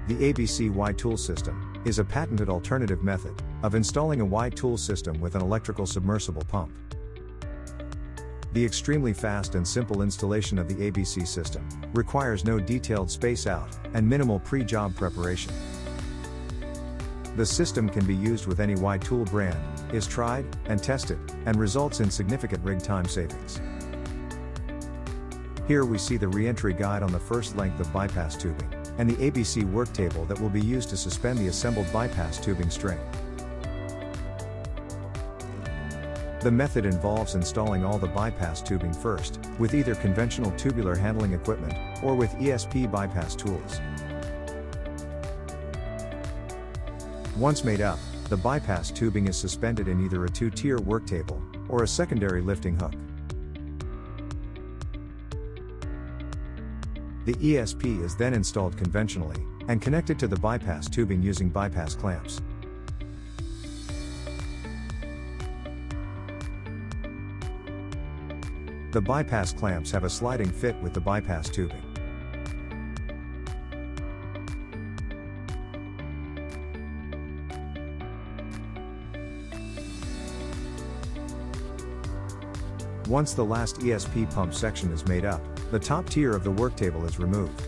The ABC Y-tool system is a patented alternative method of installing a Y-tool system with an electrical submersible pump. The extremely fast and simple installation of the ABC system requires no detailed space out and minimal pre-job preparation. The system can be used with any Y-tool brand, is tried and tested, and results in significant rig time savings. Here we see the re-entry guide on the first length of bypass tubing, and the ABC work table that will be used to suspend the assembled bypass tubing string. The method involves installing all the bypass tubing first, with either conventional tubular handling equipment, or with ESP bypass tools. Once made up, the bypass tubing is suspended in either a 2-tier work table, or a secondary lifting hook. The ESP is then installed conventionally, and connected to the bypass tubing using bypass clamps. The bypass clamps have a sliding fit with the bypass tubing. Once the last ESP pump section is made up, the top tier of the work table is removed.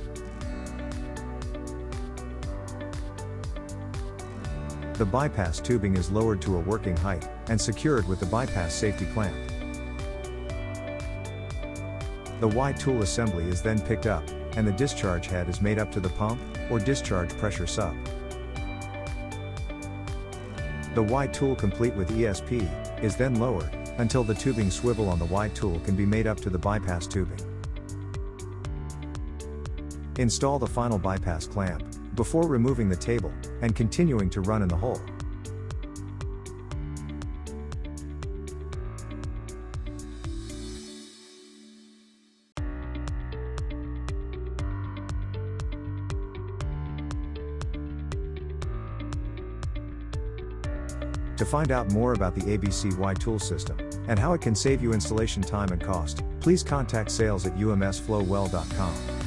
The bypass tubing is lowered to a working height and secured with the bypass safety clamp. The Y-tool assembly is then picked up, and the discharge head is made up to the pump or discharge pressure sub. The Y-tool complete with ESP is then lowered until the tubing swivel on the Y-tool can be made up to the bypass tubing. Install the final bypass clamp before removing the table and continuing to run in the hole. To find out more about the ABC Y-tool system and how it can save you installation time and cost, please contact sales@umsflowwell.com.